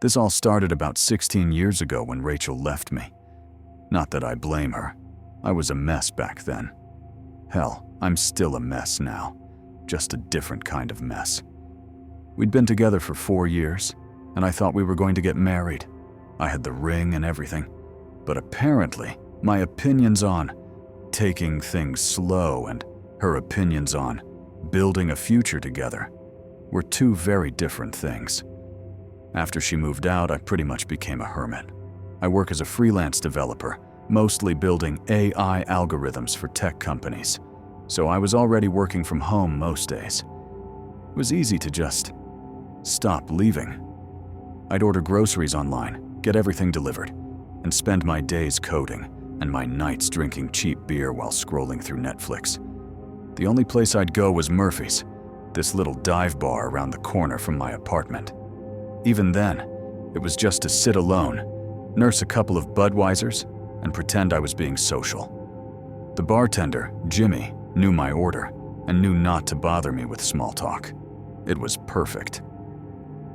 This all started about 16 years ago when Rachel left me. Not that I blame her. I was a mess back then. Hell, I'm still a mess now. Just a different kind of mess. We'd been together for 4 years, and I thought we were going to get married. I had the ring and everything. But apparently, my opinions on taking things slow and her opinions on building a future together were two very different things. After she moved out, I pretty much became a hermit. I work as a freelance developer, mostly building AI algorithms for tech companies, so I was already working from home most days. It was easy to just stop leaving. I'd order groceries online, get everything delivered, and spend my days coding and my nights drinking cheap beer while scrolling through Netflix. The only place I'd go was Murphy's, this little dive bar around the corner from my apartment. Even then, it was just to sit alone, nurse a couple of Budweisers, and pretend I was being social. The bartender, Jimmy, knew my order and knew not to bother me with small talk. It was perfect.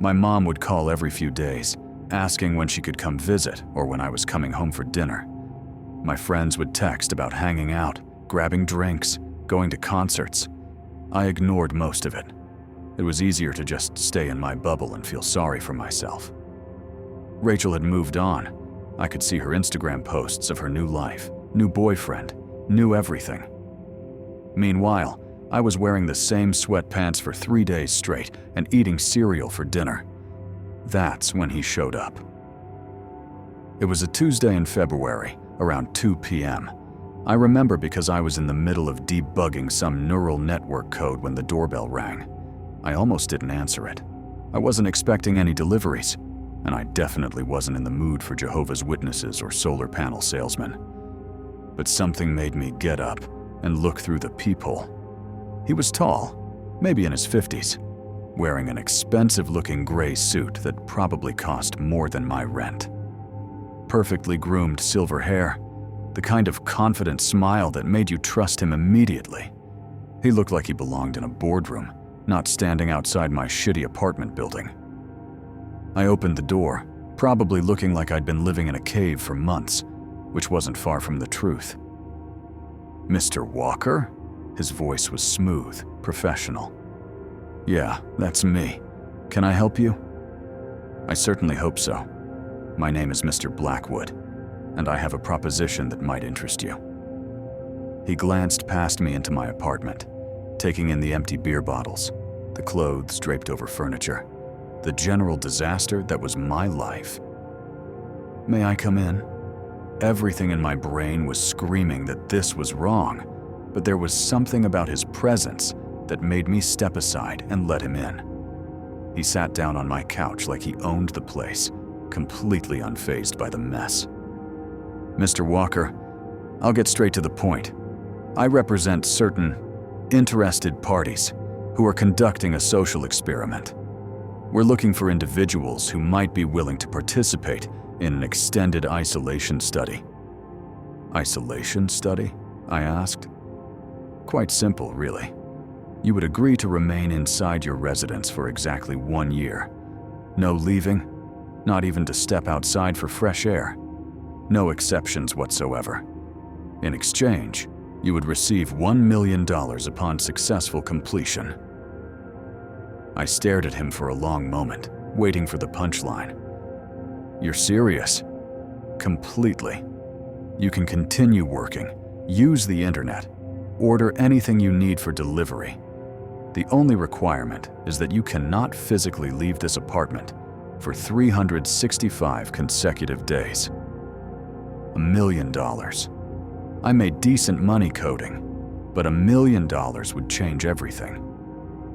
My mom would call every few days, asking when she could come visit or when I was coming home for dinner. My friends would text about hanging out, grabbing drinks, going to concerts. I ignored most of it. It was easier to just stay in my bubble and feel sorry for myself. Rachel had moved on. I could see her Instagram posts of her new life, new boyfriend, new everything. Meanwhile, I was wearing the same sweatpants for 3 days straight and eating cereal for dinner. That's when he showed up. It was a Tuesday in February, around 2 p.m. I remember because I was in the middle of debugging some neural network code when the doorbell rang. I almost didn't answer it. I wasn't expecting any deliveries, and I definitely wasn't in the mood for Jehovah's Witnesses or solar panel salesmen. But something made me get up and look through the peephole. He was tall, maybe in his 50s, wearing an expensive-looking gray suit that probably cost more than my rent. Perfectly groomed silver hair, the kind of confident smile that made you trust him immediately. He looked like he belonged in a boardroom, not standing outside my shitty apartment building. I opened the door, probably looking like I'd been living in a cave for months, which wasn't far from the truth. "Mr. Walker?" His voice was smooth, professional. "Yeah, that's me. Can I help you?" "I certainly hope so. My name is Mr. Blackwood, and I have a proposition that might interest you." He glanced past me into my apartment, taking in the empty beer bottles, the clothes draped over furniture, the general disaster that was my life. "May I come in?" Everything in my brain was screaming that this was wrong, but there was something about his presence that made me step aside and let him in. He sat down on my couch like he owned the place, completely unfazed by the mess. "Mr. Walker, I'll get straight to the point. I represent certain interested parties who are conducting a social experiment. We're looking for individuals who might be willing to participate in an extended isolation study." "Isolation study?" I asked. "Quite simple, really. You would agree to remain inside your residence for exactly 1 year. No leaving, not even to step outside for fresh air. No exceptions whatsoever. In exchange, you would receive $1 million upon successful completion." I stared at him for a long moment, waiting for the punchline. "You're serious?" "Completely. You can continue working, use the internet, order anything you need for delivery. The only requirement is that you cannot physically leave this apartment for 365 consecutive days. $1 million. I made decent money coding, but $1 million would change everything.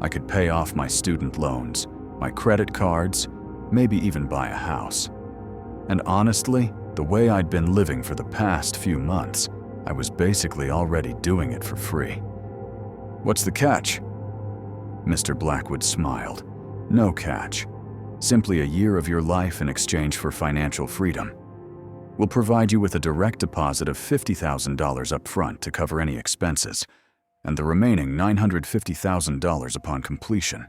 I could pay off my student loans, my credit cards, maybe even buy a house. And honestly, the way I'd been living for the past few months, I was basically already doing it for free." "What's the catch?" Mr. Blackwood smiled. "No catch. Simply a year of your life in exchange for financial freedom. We'll provide you with a direct deposit of $50,000 up front to cover any expenses, and the remaining $950,000 upon completion."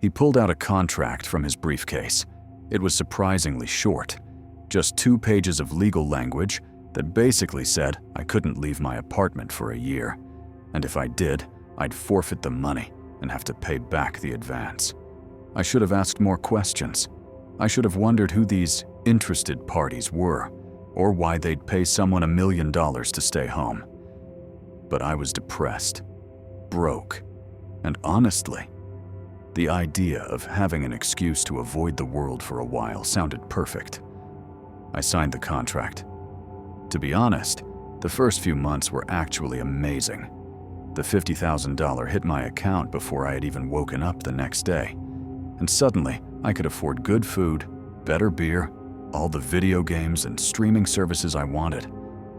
He pulled out a contract from his briefcase, It was surprisingly short, just 2 pages of legal language that basically said I couldn't leave my apartment for a year, and if I did, I'd forfeit the money and have to pay back the advance. I should have asked more questions. I should have wondered who these interested parties were, or why they'd pay someone $1 million to stay home. But I was depressed, broke, and honestly, the idea of having an excuse to avoid the world for a while sounded perfect. I signed the contract. To be honest, the first few months were actually amazing. The $50,000 hit my account before I had even woken up the next day, and suddenly I could afford good food, better beer, all the video games and streaming services I wanted.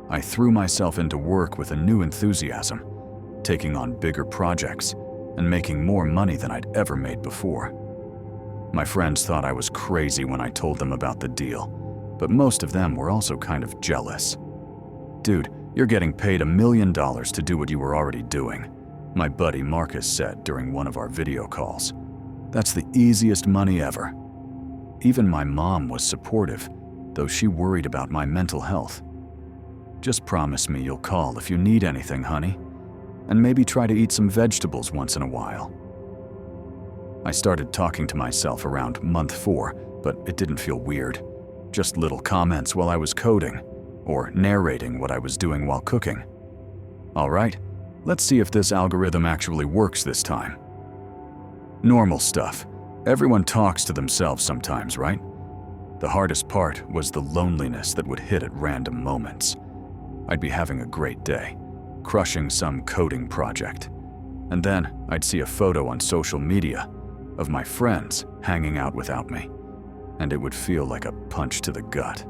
I threw myself into work with a new enthusiasm, taking on bigger projects and making more money than I'd ever made before. My friends thought I was crazy when I told them about the deal, but most of them were also kind of jealous. "Dude, you're getting paid $1 million to do what you were already doing," my buddy Marcus said during one of our video calls. "That's the easiest money ever." Even my mom was supportive, though she worried about my mental health. "Just promise me you'll call if you need anything, honey, and maybe try to eat some vegetables once in a while." I started talking to myself around month 4, but it didn't feel weird. Just little comments while I was coding, or narrating what I was doing while cooking. All right, let's see if this algorithm actually works this time. Normal stuff. Everyone talks to themselves sometimes, right? The hardest part was the loneliness that would hit at random moments. I'd be having a great day, crushing some coding project, and then I'd see a photo on social media of my friends hanging out without me, and it would feel like a punch to the gut.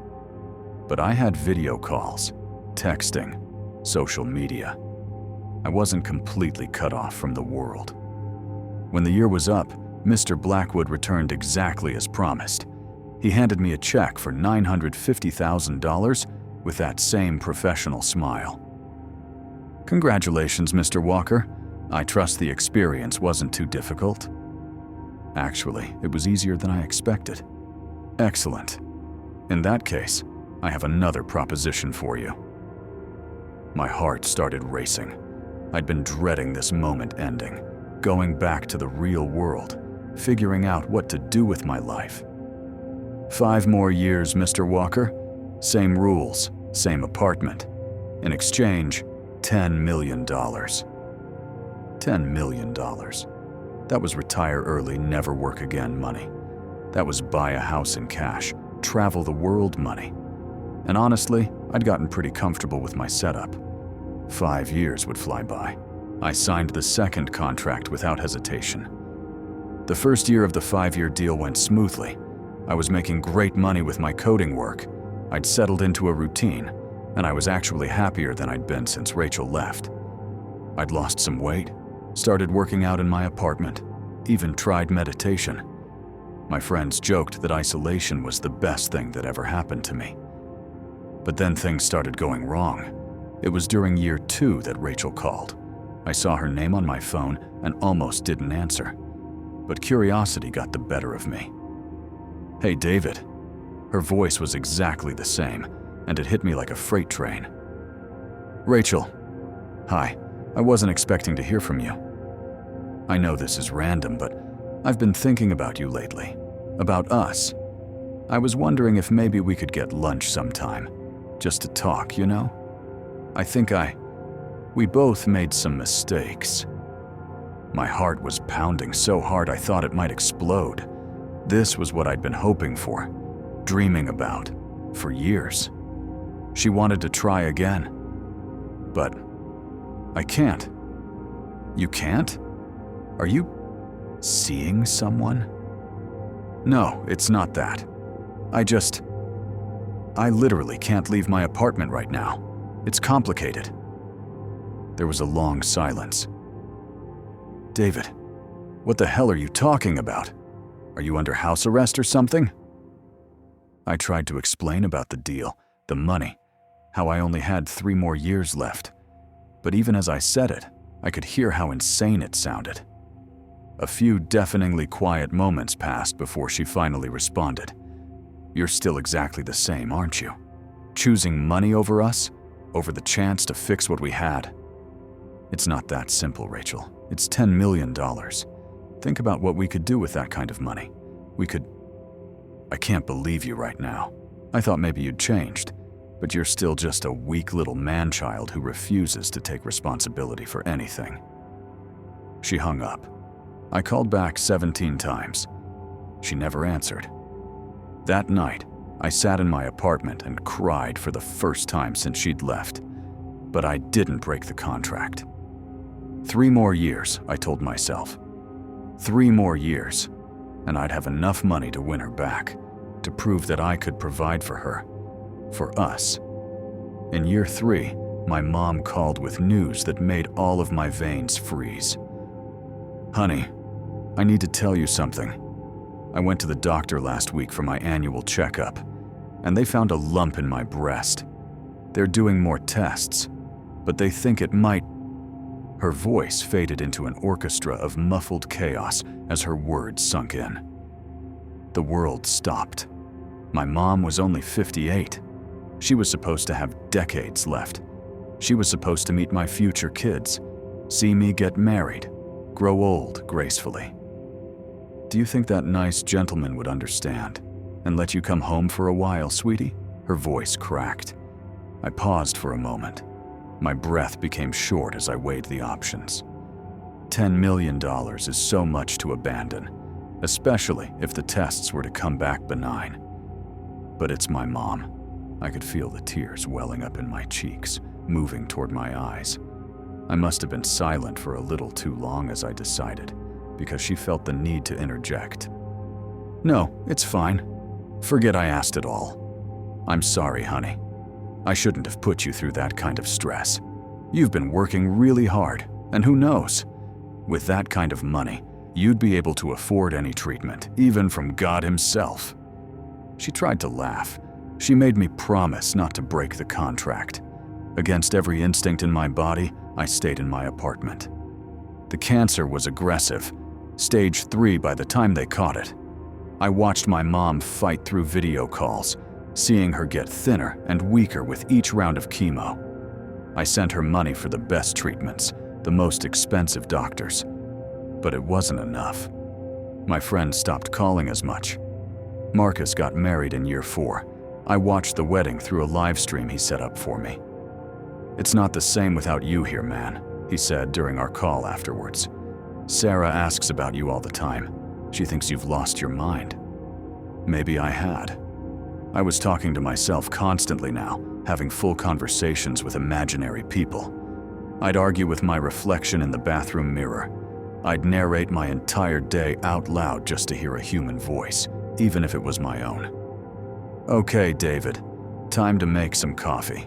But I had video calls, texting, social media. I wasn't completely cut off from the world. When the year was up, Mr. Blackwood returned exactly as promised. He handed me a check for $950,000 with that same professional smile. "Congratulations, Mr. Walker. I trust the experience wasn't too difficult." Actually, it was easier than I expected. "Excellent. In that case, I have another proposition for you." My heart started racing. I'd been dreading this moment ending, going back to the real world, figuring out what to do with my life. 5 more years, Mr. Walker. Same rules, same apartment. In exchange, $10 million. $10 million. That was retire early, never work again money. That was buy a house in cash, travel the world money. And honestly, I'd gotten pretty comfortable with my setup. 5 years would fly by. I signed the second contract without hesitation. The first year of the 5-year deal went smoothly. I was making great money with my coding work. I'd settled into a routine, and I was actually happier than I'd been since Rachel left. I'd lost some weight, started working out in my apartment, even tried meditation. My friends joked that isolation was the best thing that ever happened to me. But then things started going wrong. It was during year 2 that Rachel called. I saw her name on my phone and almost didn't answer. But curiosity got the better of me. "Hey, David." Her voice was exactly the same, and it hit me like a freight train. "Rachel. Hi. I wasn't expecting to hear from you. I know this is random, but I've been thinking about you lately. About us. I was wondering if maybe we could get lunch sometime. Just to talk, you know? I think we both made some mistakes." My heart was pounding so hard I thought it might explode. This was what I'd been hoping for, dreaming about, for years. She wanted to try again. But I can't. "You can't? Are you seeing someone?" "No, it's not that. I literally can't leave my apartment right now. It's complicated." There was a long silence. "David, what the hell are you talking about? Are you under house arrest or something?" I tried to explain about the deal, the money, how I only had 3 more years left. But even as I said it, I could hear how insane it sounded. A few deafeningly quiet moments passed before she finally responded. You're still exactly the same, aren't you? Choosing money over us, over the chance to fix what we had. It's not that simple, Rachel. It's $10 million. Think about what we could do with that kind of money. I can't believe you right now. I thought maybe you'd changed, but you're still just a weak little man-child who refuses to take responsibility for anything. She hung up. I called back 17 times. She never answered. That night, I sat in my apartment and cried for the first time since she'd left, but I didn't break the contract. 3 more years, I told myself. 3 more years, and I'd have enough money to win her back, to prove that I could provide for her, for us. In year 3, my mom called with news that made all of my veins freeze. Honey, I need to tell you something. I went to the doctor last week for my annual checkup, and they found a lump in my breast. They're doing more tests, but they think it might. Her voice faded into an orchestra of muffled chaos as her words sunk in. The world stopped. My mom was only 58. She was supposed to have decades left. She was supposed to meet my future kids, see me get married, grow old gracefully. Do you think that nice gentleman would understand and let you come home for a while, sweetie? Her voice cracked. I paused for a moment. My breath became short as I weighed the options. $10 million is so much to abandon, especially if the tests were to come back benign. But it's my mom. I could feel the tears welling up in my cheeks, moving toward my eyes. I must have been silent for a little too long as I decided, because she felt the need to interject. No, it's fine. Forget I asked it all. I'm sorry, honey. I shouldn't have put you through that kind of stress. You've been working really hard, and who knows? With that kind of money, you'd be able to afford any treatment, even from God himself. She tried to laugh. She made me promise not to break the contract. Against every instinct in my body, I stayed in my apartment. The cancer was aggressive, stage 3 by the time they caught it. I watched my mom fight through video calls, seeing her get thinner and weaker with each round of chemo. I sent her money for the best treatments, the most expensive doctors. But it wasn't enough. My friends stopped calling as much. Marcus got married in year 4. I watched the wedding through a live stream he set up for me. It's not the same without you here, man, he said during our call afterwards. Sarah asks about you all the time. She thinks you've lost your mind. Maybe I had. I was talking to myself constantly now, having full conversations with imaginary people. I'd argue with my reflection in the bathroom mirror. I'd narrate my entire day out loud just to hear a human voice, even if it was my own. Okay, David, time to make some coffee.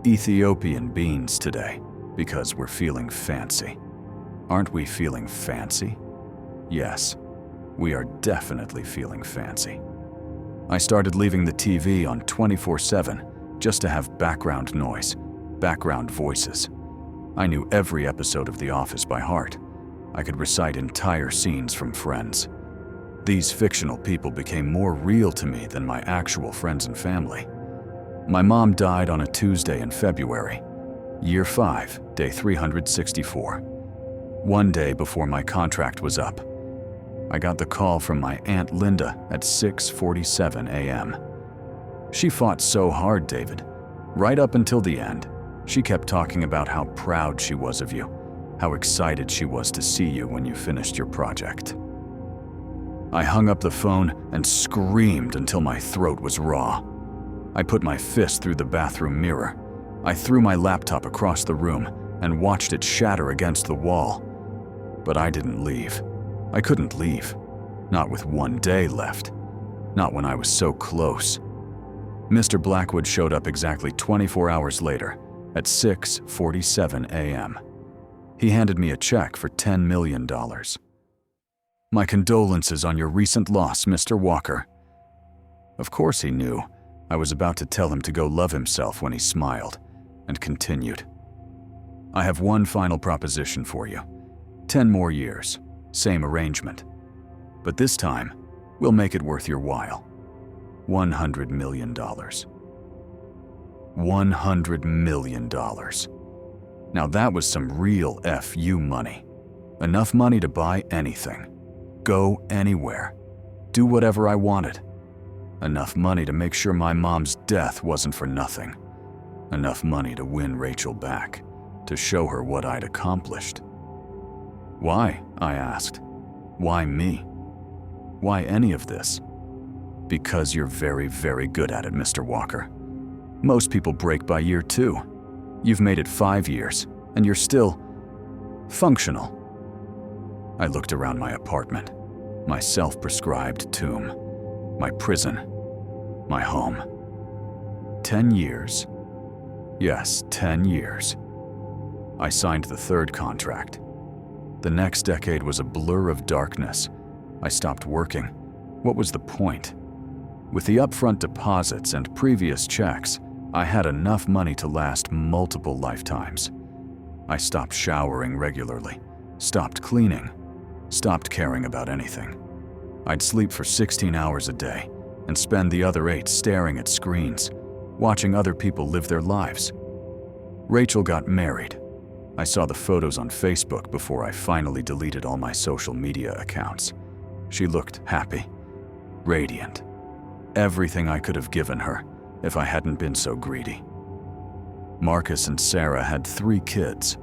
Ethiopian beans today, because we're feeling fancy. Aren't we feeling fancy? Yes, we are definitely feeling fancy. I started leaving the TV on 24/7 just to have background noise, background voices. I knew every episode of The Office by heart. I could recite entire scenes from Friends. These fictional people became more real to me than my actual friends and family. My mom died on a Tuesday in February, year 5, day 364. One day before my contract was up, I got the call from my Aunt Linda at 6:47 a.m. She fought so hard, David. Right up until the end, she kept talking about how proud she was of you, how excited she was to see you when you finished your project. I hung up the phone and screamed until my throat was raw. I put my fist through the bathroom mirror. I threw my laptop across the room and watched it shatter against the wall. But I didn't leave. I couldn't leave. Not with one day left. Not when I was so close. Mr. Blackwood showed up exactly 24 hours later at 6:47 a.m. He handed me a check for $10 million. My condolences on your recent loss, Mr. Walker. Of course he knew. I was about to tell him to go love himself when he smiled and continued. I have one final proposition for you. 10 more years, same arrangement. But this time, we'll make it worth your while. $100 million. $100 million. Now that was some real FU money. Enough money to buy anything, go anywhere, do whatever I wanted. Enough money to make sure my mom's death wasn't for nothing. Enough money to win Rachel back, to show her what I'd accomplished. Why? I asked. Why me? Why any of this? Because you're very, very good at it, Mr. Walker. Most people break by year 2. You've made it 5 years, and you're still functional. I looked around my apartment, my self-prescribed tomb, my prison, my home. 10 years. Yes, 10 years. I signed the 3rd contract. The next decade was a blur of darkness. I stopped working. What was the point? With the upfront deposits and previous checks, I had enough money to last multiple lifetimes. I stopped showering regularly, stopped cleaning, stopped caring about anything. I'd sleep for 16 hours a day and spend the other 8 staring at screens, watching other people live their lives. Rachel got married. I saw the photos on Facebook before I finally deleted all my social media accounts. She looked happy, radiant. Everything I could have given her if I hadn't been so greedy. Marcus and Sarah had 3 kids.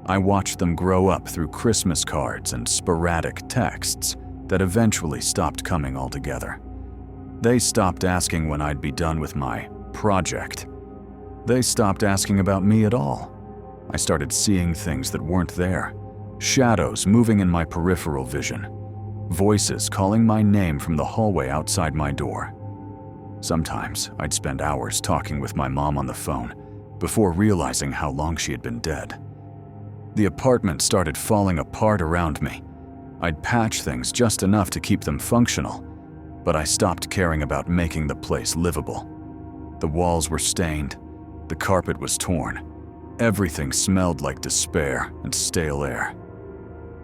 I watched them grow up through Christmas cards and sporadic texts that eventually stopped coming altogether. They stopped asking when I'd be done with my project. They stopped asking about me at all. I started seeing things that weren't there. Shadows moving in my peripheral vision. Voices calling my name from the hallway outside my door. Sometimes I'd spend hours talking with my mom on the phone before realizing how long she had been dead. The apartment started falling apart around me. I'd patch things just enough to keep them functional, but I stopped caring about making the place livable. The walls were stained. The carpet was torn. Everything smelled like despair and stale air.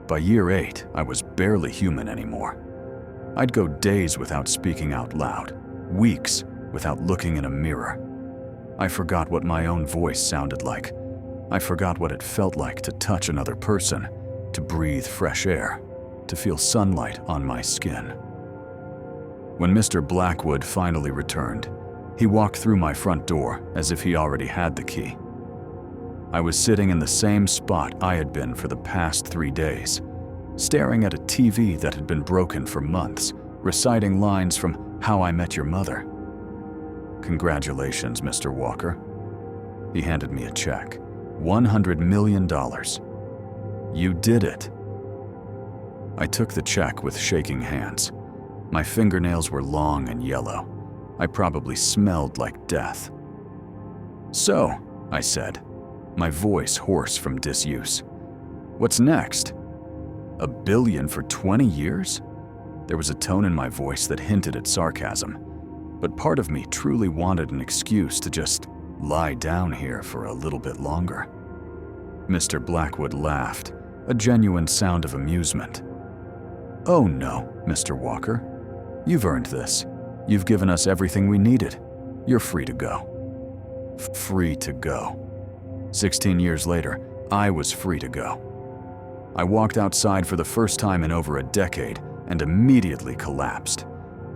By year 8, I was barely human anymore. I'd go days without speaking out loud, weeks without looking in a mirror. I forgot what my own voice sounded like. I forgot what it felt like to touch another person, to breathe fresh air, to feel sunlight on my skin. When Mr. Blackwood finally returned, he walked through my front door as if he already had the key. I was sitting in the same spot I had been for the past 3 days, staring at a TV that had been broken for months, reciting lines from How I Met Your Mother. Congratulations, Mr. Walker. He handed me a check. $100 million. You did it. I took the check with shaking hands. My fingernails were long and yellow. I probably smelled like death. So, I said, my voice hoarse from disuse. What's next? $1 billion for 20 years? There was a tone in my voice that hinted at sarcasm, but part of me truly wanted an excuse to just lie down here for a little bit longer. Mr. Blackwood laughed, a genuine sound of amusement. Oh no, Mr. Walker. You've earned this. You've given us everything we needed. You're free to go. Free to go. 16 years later, I was free to go. I walked outside for the first time in over a decade and immediately collapsed.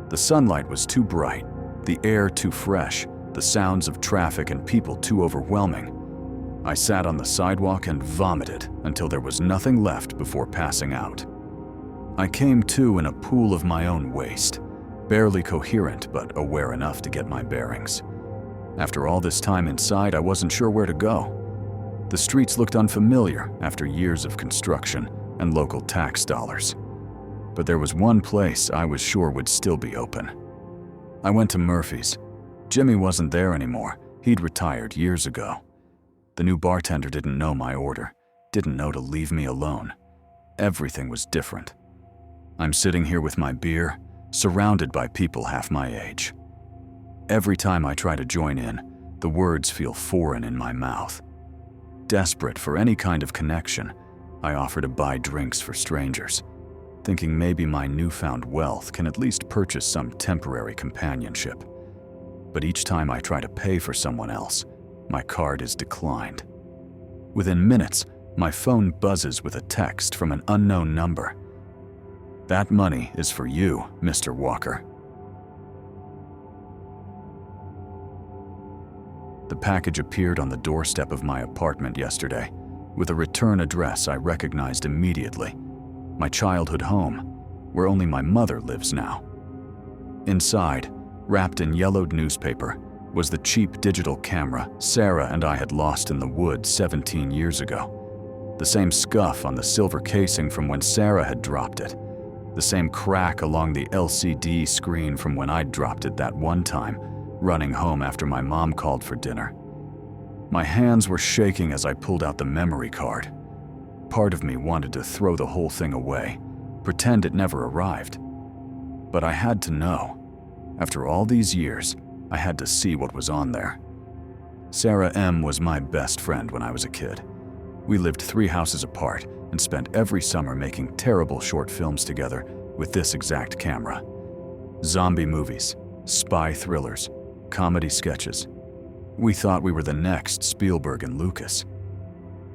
The sunlight was too bright, the air too fresh, the sounds of traffic and people too overwhelming. I sat on the sidewalk and vomited until there was nothing left before passing out. I came to in a pool of my own waste, barely coherent but aware enough to get my bearings. After all this time inside, I wasn't sure where to go. The streets looked unfamiliar after years of construction and local tax dollars. But there was one place I was sure would still be open. I went to Murphy's. Jimmy wasn't there anymore. He'd retired years ago. The new bartender didn't know my order, didn't know to leave me alone. Everything was different. I'm sitting here with my beer, surrounded by people half my age. Every time I try to join in, the words feel foreign in my mouth. Desperate for any kind of connection, I offer to buy drinks for strangers, thinking maybe my newfound wealth can at least purchase some temporary companionship. but each time I try to pay for someone else, my card is declined. Within minutes, my phone buzzes with a text from an unknown number. "That money is for you, Mr. Walker." The package appeared on the doorstep of my apartment yesterday, with a return address I recognized immediately. My childhood home, where only my mother lives now. Inside, wrapped in yellowed newspaper, was the cheap digital camera Sarah and I had lost in the woods 17 years ago. The same scuff on the silver casing from when Sarah had dropped it. The same crack along the LCD screen from when I'd dropped it that one time, running home after my mom called for dinner. My hands were shaking as I pulled out the memory card. Part of me wanted to throw the whole thing away, pretend it never arrived. But I had to know. After all these years, I had to see what was on there. Sarah M. was my best friend when I was a kid. We lived 3 houses apart and spent every summer making terrible short films together with this exact camera. Zombie movies, spy thrillers, comedy sketches. We thought we were the next Spielberg and Lucas.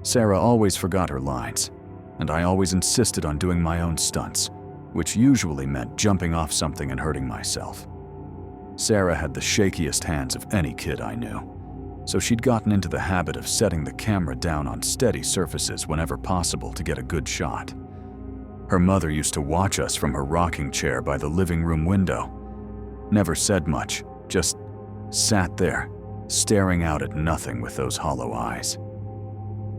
Sarah always forgot her lines, and I always insisted on doing my own stunts, which usually meant jumping off something and hurting myself. Sarah had the shakiest hands of any kid I knew, so she'd gotten into the habit of setting the camera down on steady surfaces whenever possible to get a good shot. Her mother used to watch us from her rocking chair by the living room window. Never said much, just sat there, staring out at nothing with those hollow eyes.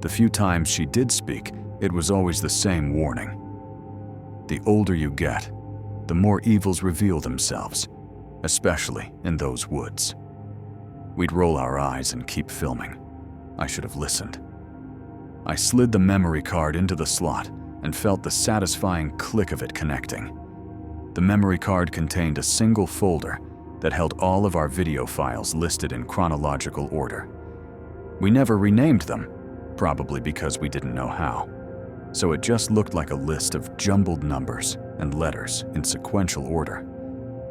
The few times she did speak, it was always the same warning. The older you get, the more evils reveal themselves, especially in those woods. We'd roll our eyes and keep filming. I should have listened. I slid the memory card into the slot and felt the satisfying click of it connecting. The memory card contained a single folder that held all of our video files listed in chronological order. We never renamed them, probably because we didn't know how, so it just looked like a list of jumbled numbers and letters in sequential order,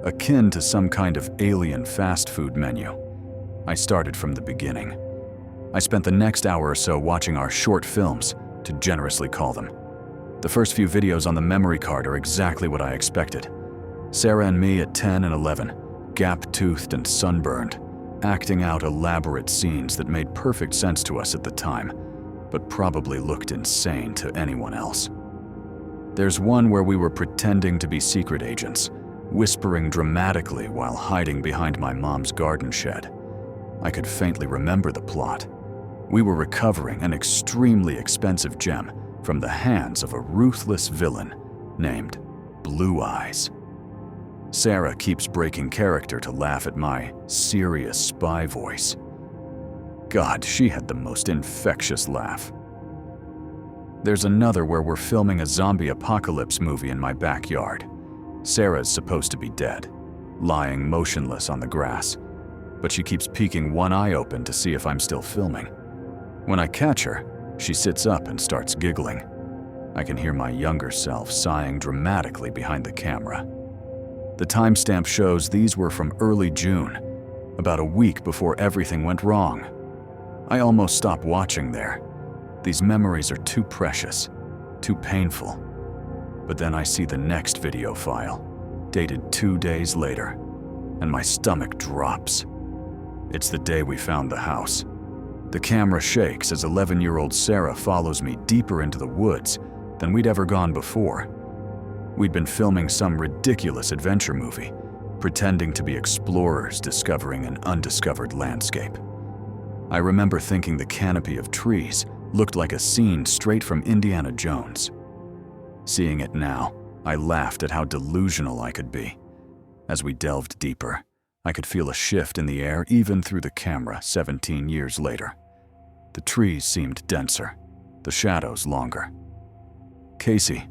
akin to some kind of alien fast food menu. I started from the beginning. I spent the next hour or so watching our short films, to generously call them. The first few videos on the memory card are exactly what I expected. Sarah and me at 10 and 11, gap-toothed and sunburned, acting out elaborate scenes that made perfect sense to us at the time, but probably looked insane to anyone else. There's one where we were pretending to be secret agents, whispering dramatically while hiding behind my mom's garden shed. I could faintly remember the plot. We were recovering an extremely expensive gem from the hands of a ruthless villain named Blue Eyes. Sarah keeps breaking character to laugh at my serious spy voice. God, she had the most infectious laugh. There's another where we're filming a zombie apocalypse movie in my backyard. Sarah's supposed to be dead, lying motionless on the grass, but she keeps peeking one eye open to see if I'm still filming. When I catch her, she sits up and starts giggling. I can hear my younger self sighing dramatically behind the camera. The timestamp shows these were from early June, about a week before everything went wrong. I almost stopped watching there. These memories are too precious, too painful. But then I see the next video file, dated 2 days later, and my stomach drops. It's the day we found the house. The camera shakes as 11-year-old Sarah follows me deeper into the woods than we'd ever gone before. We'd been filming some ridiculous adventure movie, pretending to be explorers discovering an undiscovered landscape. I remember thinking the canopy of trees looked like a scene straight from Indiana Jones. Seeing it now, I laughed at how delusional I could be. As we delved deeper, I could feel a shift in the air even through the camera 17 years later. The trees seemed denser, the shadows longer. "Casey,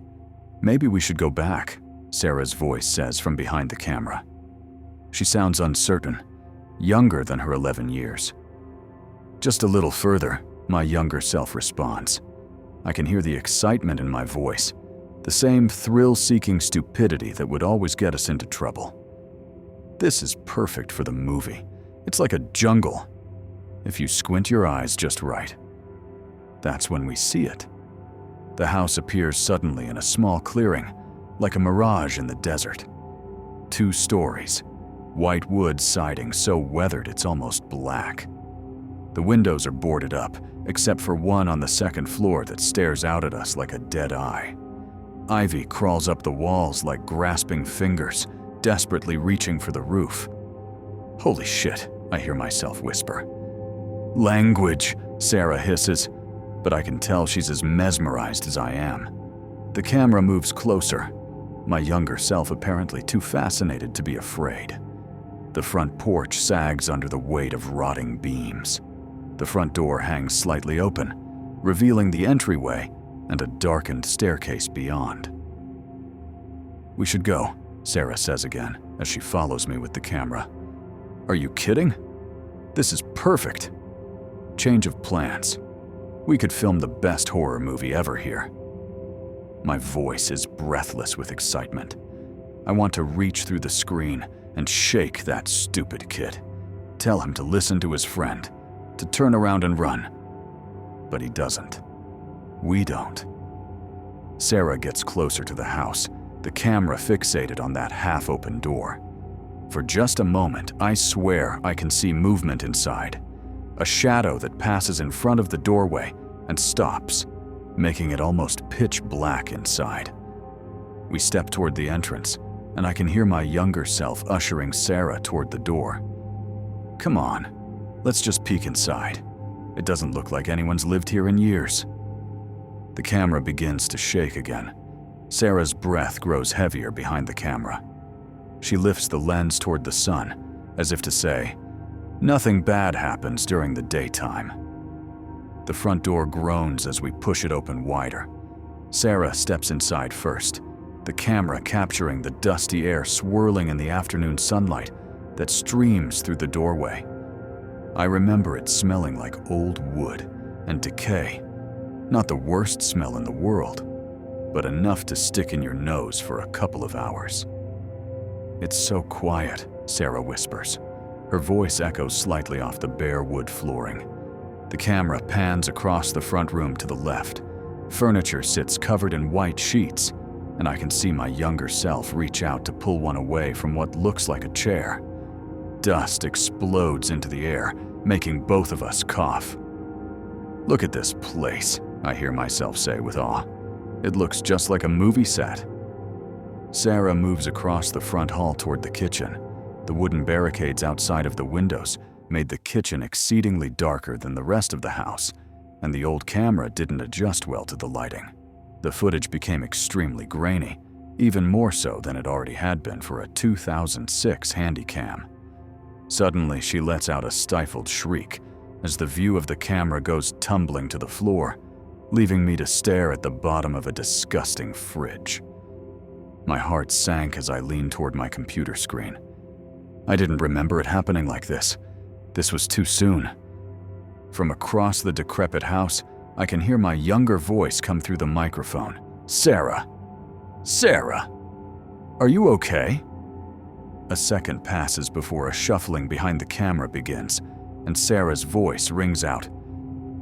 maybe we should go back," Sarah's voice says from behind the camera. She sounds uncertain, younger than her 11 years. "Just a little further," my younger self responds. I can hear the excitement in my voice, the same thrill-seeking stupidity that would always get us into trouble. This is perfect for the movie, It's like a jungle, if you squint your eyes just right. That's when we see it. The house appears suddenly in a small clearing, like a mirage in the desert. 2 stories, white wood siding so weathered it's almost black. The windows are boarded up, except for one on the 2nd floor that stares out at us like a dead eye. Ivy crawls up the walls like grasping fingers, desperately reaching for the roof. Holy shit, I hear myself whisper. Language, Sarah hisses, but I can tell she's as mesmerized as I am. The camera moves closer, my younger self apparently too fascinated to be afraid. The front porch sags under the weight of rotting beams. The front door hangs slightly open, revealing the entryway and a darkened staircase beyond. We should go, Sarah says again as she follows me with the camera. Are you kidding? This is perfect. Change of plans. We could film the best horror movie ever here. My voice is breathless with excitement. I want to reach through the screen and shake that stupid kid. Tell him to listen to his friend, to turn around and run. But he doesn't. We don't. Sarah gets closer to the house, the camera fixated on that half-open door. For just a moment, I swear I can see movement inside. A shadow that passes in front of the doorway and stops, making it almost pitch black inside. We step toward the entrance, and I can hear my younger self ushering Sarah toward the door. Come on, let's just peek inside. It doesn't look like anyone's lived here in years. The camera begins to shake again. Sarah's breath grows heavier behind the camera. She lifts the lens toward the sun, as if to say, nothing bad happens during the daytime. The front door groans as we push it open wider. Sarah steps inside first, the camera capturing the dusty air swirling in the afternoon sunlight that streams through the doorway. I remember it smelling like old wood and decay. Not the worst smell in the world, but enough to stick in your nose for a couple of hours. It's so quiet, Sarah whispers. Her voice echoes slightly off the bare wood flooring. The camera pans across the front room to the left. Furniture sits covered in white sheets, and I can see my younger self reach out to pull one away from what looks like a chair. Dust explodes into the air, making both of us cough. Look at this place, I hear myself say with awe. It looks just like a movie set. Sarah moves across the front hall toward the kitchen. The wooden barricades outside of the windows made the kitchen exceedingly darker than the rest of the house, and the old camera didn't adjust well to the lighting. The footage became extremely grainy, even more so than it already had been for a 2006 Handycam. Suddenly, she lets out a stifled shriek as the view of the camera goes tumbling to the floor, leaving me to stare at the bottom of a disgusting fridge. My heart sank as I leaned toward my computer screen. I didn't remember it happening like this. This was too soon. From across the decrepit house, I can hear my younger voice come through the microphone. Sarah! Sarah! Are you okay? A second passes before a shuffling behind the camera begins, and Sarah's voice rings out.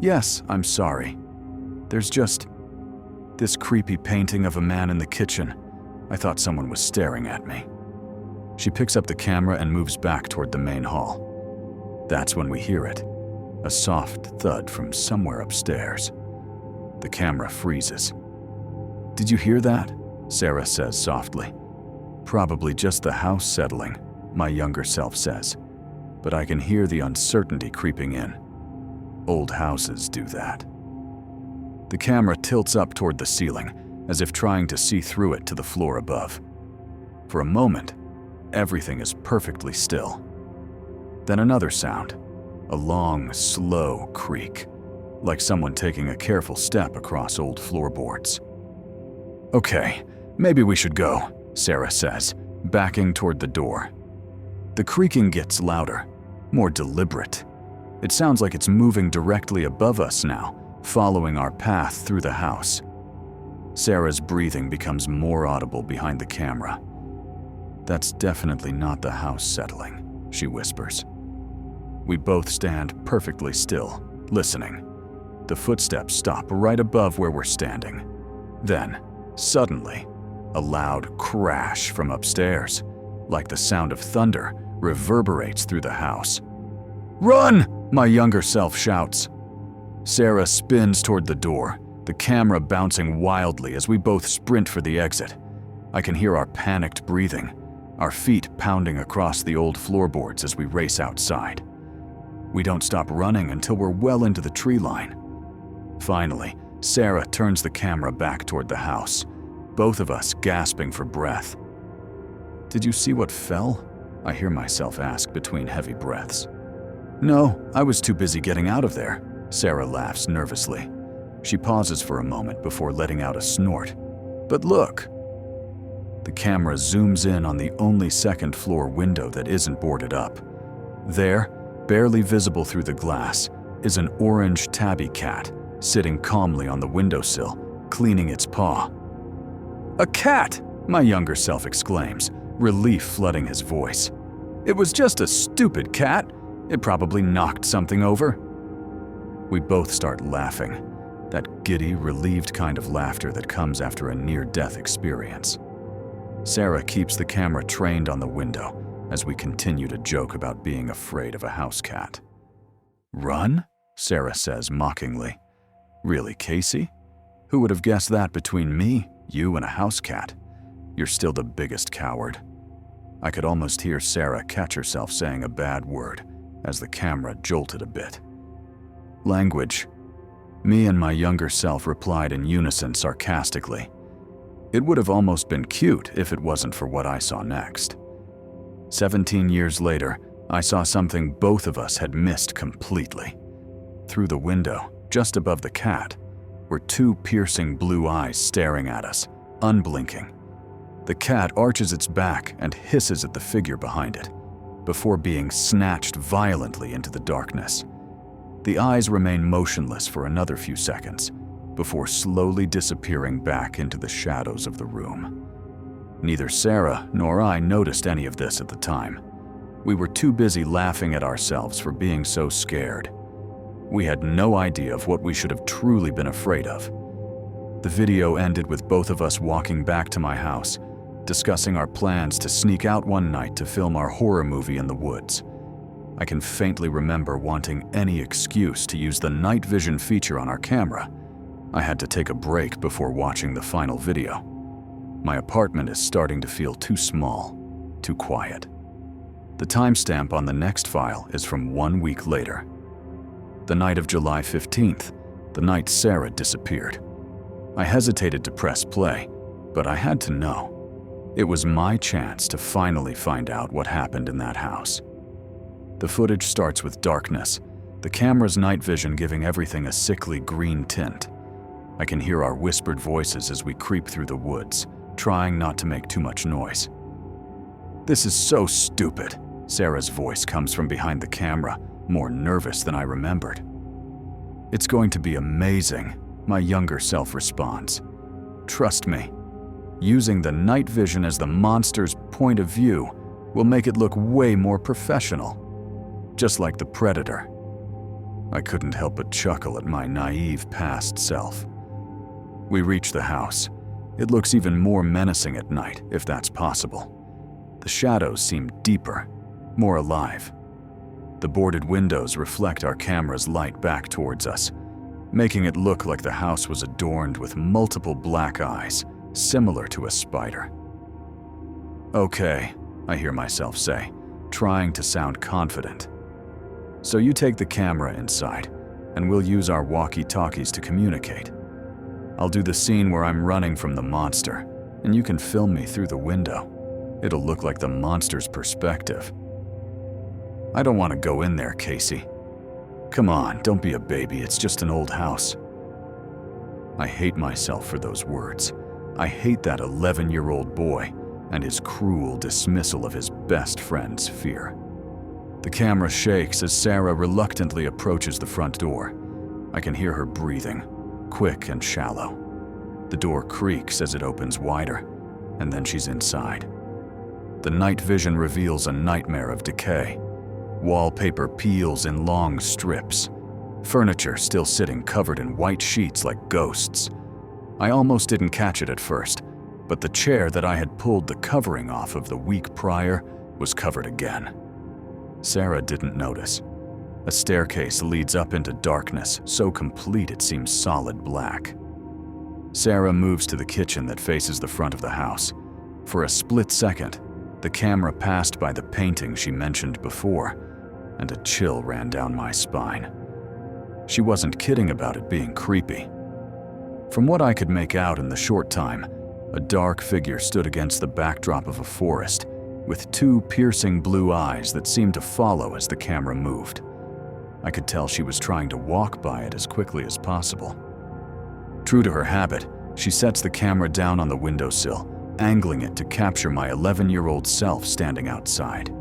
Yes, I'm sorry. There's just this creepy painting of a man in the kitchen. I thought someone was staring at me. She picks up the camera and moves back toward the main hall. That's when we hear it, a soft thud from somewhere upstairs. The camera freezes. Did you hear that? Sarah says softly. Probably just the house settling, my younger self says, but I can hear the uncertainty creeping in. Old houses do that. The camera tilts up toward the ceiling, as if trying to see through it to the floor above. For a moment, everything is perfectly still. Then another sound, a long, slow creak, like someone taking a careful step across old floorboards. Okay, maybe we should go, Sarah says, backing toward the door. The creaking gets louder, more deliberate. It sounds like it's moving directly above us now, following our path through the house. Sarah's breathing becomes more audible behind the camera. That's definitely not the house settling, she whispers. We both stand perfectly still, listening. The footsteps stop right above where we're standing. Then, suddenly, a loud crash from upstairs, like the sound of thunder, reverberates through the house. "Run!" my younger self shouts. Sarah spins toward the door, the camera bouncing wildly as we both sprint for the exit. I can hear our panicked breathing, our feet pounding across the old floorboards as we race outside. We don't stop running until we're well into the tree line. Finally, Sarah turns the camera back toward the house, both of us gasping for breath. "Did you see what fell?" I hear myself ask between heavy breaths. "No, I was too busy getting out of there," Sarah laughs nervously. She pauses for a moment before letting out a snort. "But look!" The camera zooms in on the only second-floor window that isn't boarded up. There, barely visible through the glass, is an orange tabby cat sitting calmly on the windowsill, cleaning its paw. "A cat!" my younger self exclaims, relief flooding his voice. "It was just a stupid cat. It probably knocked something over." We both start laughing, that giddy, relieved kind of laughter that comes after a near-death experience. Sarah keeps the camera trained on the window as we continue to joke about being afraid of a house cat. "Run?" Sarah says mockingly. "Really, Casey? Who would have guessed that between me, you, and a house cat? You're still the biggest coward." I could almost hear Sarah catch herself saying a bad word as the camera jolted a bit. Language. Me and my younger self replied in unison sarcastically. It would have almost been cute if it wasn't for what I saw next. 17 years later, I saw something both of us had missed completely. Through the window, just above the cat, were two piercing blue eyes staring at us, unblinking. The cat arches its back and hisses at the figure behind it, before being snatched violently into the darkness. The eyes remain motionless for another few seconds, before slowly disappearing back into the shadows of the room. Neither Sarah nor I noticed any of this at the time. We were too busy laughing at ourselves for being so scared. We had no idea of what we should have truly been afraid of. The video ended with both of us walking back to my house, discussing our plans to sneak out one night to film our horror movie in the woods. I can faintly remember wanting any excuse to use the night vision feature on our camera. I had to take a break before watching the final video. My apartment is starting to feel too small, too quiet. The timestamp on the next file is from 1 week later. The night of July 15th, the night Sarah disappeared. I hesitated to press play, but I had to know. It was my chance to finally find out what happened in that house. The footage starts with darkness, the camera's night vision giving everything a sickly green tint. I can hear our whispered voices as we creep through the woods, trying not to make too much noise. "This is so stupid," Sarah's voice comes from behind the camera, more nervous than I remembered. "It's going to be amazing," my younger self responds. "Trust me. Using the night vision as the monster's point of view will make it look way more professional. Just like the Predator." I couldn't help but chuckle at my naive past self. We reach the house. It looks even more menacing at night, if that's possible. The shadows seem deeper, more alive. The boarded windows reflect our camera's light back towards us, making it look like the house was adorned with multiple black eyes, similar to a spider. "Okay," I hear myself say, trying to sound confident. "So you take the camera inside, and we'll use our walkie-talkies to communicate. I'll do the scene where I'm running from the monster, and you can film me through the window. It'll look like the monster's perspective." "I don't want to go in there, Casey. Come on, don't be a baby, it's just an old house." I hate myself for those words. I hate that 11-year-old boy and his cruel dismissal of his best friend's fear. The camera shakes as Sarah reluctantly approaches the front door. I can hear her breathing, quick and shallow. The door creaks as it opens wider, and then she's inside. The night vision reveals a nightmare of decay. Wallpaper peels in long strips. Furniture still sitting covered in white sheets like ghosts. I almost didn't catch it at first, but the chair that I had pulled the covering off of the week prior was covered again. Sarah didn't notice. A staircase leads up into darkness, so complete it seems solid black. Sarah moves to the kitchen that faces the front of the house. For a split second, the camera passed by the painting she mentioned before, and a chill ran down my spine. She wasn't kidding about it being creepy. From what I could make out in the short time, a dark figure stood against the backdrop of a forest, with two piercing blue eyes that seemed to follow as the camera moved. I could tell she was trying to walk by it as quickly as possible. True to her habit, she sets the camera down on the windowsill, angling it to capture my 11-year-old self standing outside.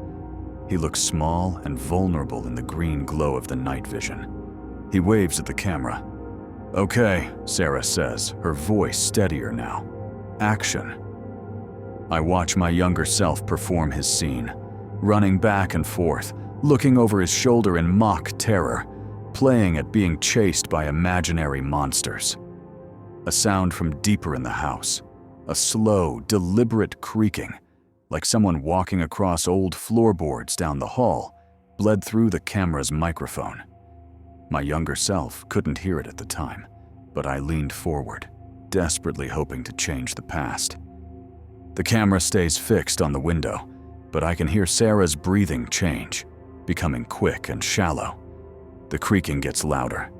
He looks small and vulnerable in the green glow of the night vision. He waves at the camera. "Okay," Sarah says, her voice steadier now. "Action." I watch my younger self perform his scene, running back and forth, looking over his shoulder in mock terror, playing at being chased by imaginary monsters. A sound from deeper in the house, a slow, deliberate creaking, like someone walking across old floorboards down the hall, bled through the camera's microphone. My younger self couldn't hear it at the time, but I leaned forward, desperately hoping to change the past. The camera stays fixed on the window, but I can hear Sarah's breathing change, becoming quick and shallow. The creaking gets louder.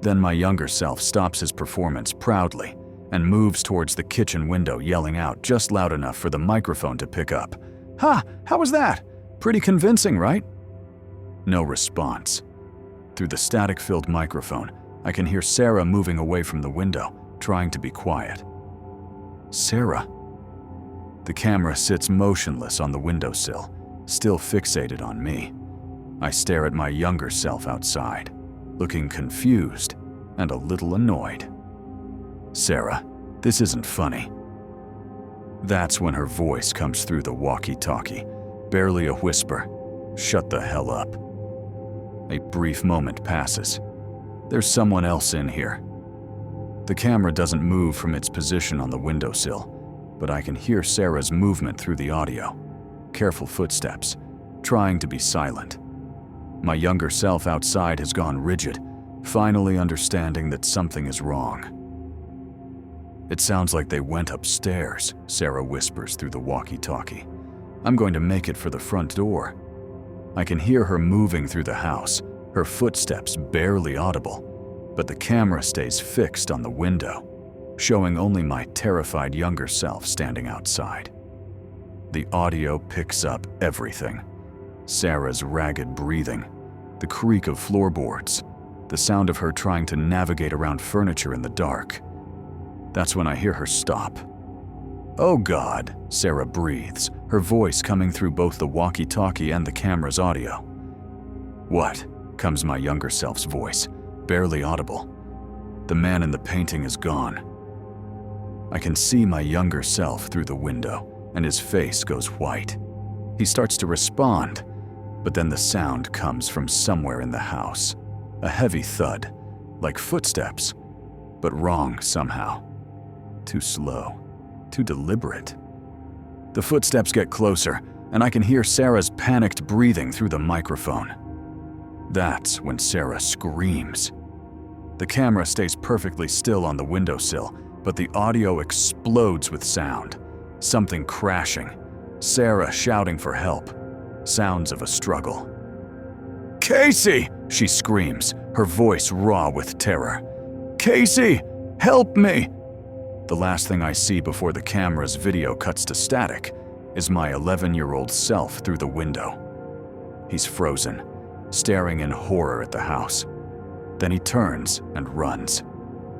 Then my younger self stops his performance proudly and moves towards the kitchen window, yelling out just loud enough for the microphone to pick up. "Ha! How was that? Pretty convincing, right?" No response. Through the static-filled microphone, I can hear Sarah moving away from the window, trying to be quiet. Sarah. The camera sits motionless on the windowsill, still fixated on me. I stare at my younger self outside, looking confused and a little annoyed. "Sarah, this isn't funny." That's when her voice comes through the walkie-talkie, barely a whisper. "Shut the hell up." A brief moment passes. There's someone else in here. The camera doesn't move from its position on the windowsill, but I can hear Sarah's movement through the audio. Careful footsteps, trying to be silent. My younger self outside has gone rigid, finally understanding that something is wrong. "It sounds like they went upstairs," Sarah whispers through the walkie-talkie. "I'm going to make it for the front door." I can hear her moving through the house, her footsteps barely audible, but the camera stays fixed on the window, showing only my terrified younger self standing outside. The audio picks up everything. Sarah's ragged breathing, the creak of floorboards, the sound of her trying to navigate around furniture in the dark. That's when I hear her stop. "Oh God," Sarah breathes, her voice coming through both the walkie-talkie and the camera's audio. "What?" comes my younger self's voice, barely audible. "The man in the painting is gone." I can see my younger self through the window, and his face goes white. He starts to respond, but then the sound comes from somewhere in the house. A heavy thud, like footsteps, but wrong somehow. Too slow, too deliberate. The footsteps get closer, and I can hear Sarah's panicked breathing through the microphone. That's when Sarah screams. The camera stays perfectly still on the windowsill, but the audio explodes with sound. Something crashing. Sarah shouting for help. Sounds of a struggle. "Casey!" she screams, her voice raw with terror. "Casey! Help me!" The last thing I see before the camera's video cuts to static is my 11-year-old self through the window. He's frozen, staring in horror at the house. Then he turns and runs.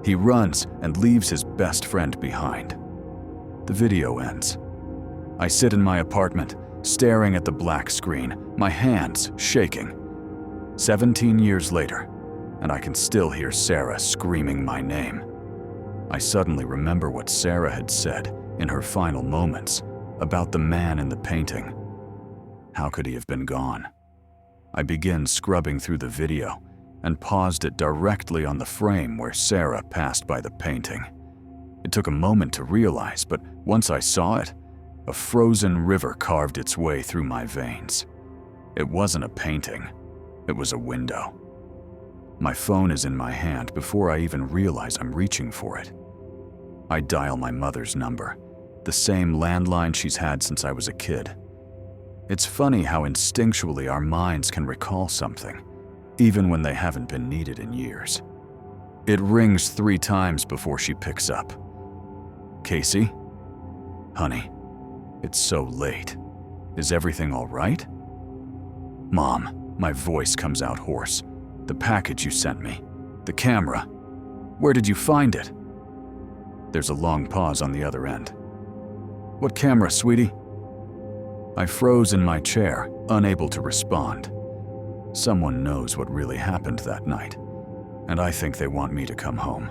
He runs and leaves his best friend behind. The video ends. I sit in my apartment, staring at the black screen, my hands shaking. 17 years later, and I can still hear Sarah screaming my name. I suddenly remember what Sarah had said in her final moments about the man in the painting. How could he have been gone? I began scrubbing through the video and paused it directly on the frame where Sarah passed by the painting. It took a moment to realize, but once I saw it, a frozen river carved its way through my veins. It wasn't a painting, it was a window. My phone is in my hand before I even realize I'm reaching for it. I dial my mother's number, the same landline she's had since I was a kid. It's funny how instinctually our minds can recall something, even when they haven't been needed in years. It rings 3 times before she picks up. Casey? Honey, it's so late. Is everything all right? Mom, my voice comes out hoarse. The package you sent me. The camera. Where did you find it? There's a long pause on the other end. What camera, sweetie? I froze in my chair, unable to respond. Someone knows what really happened that night, and I think they want me to come home.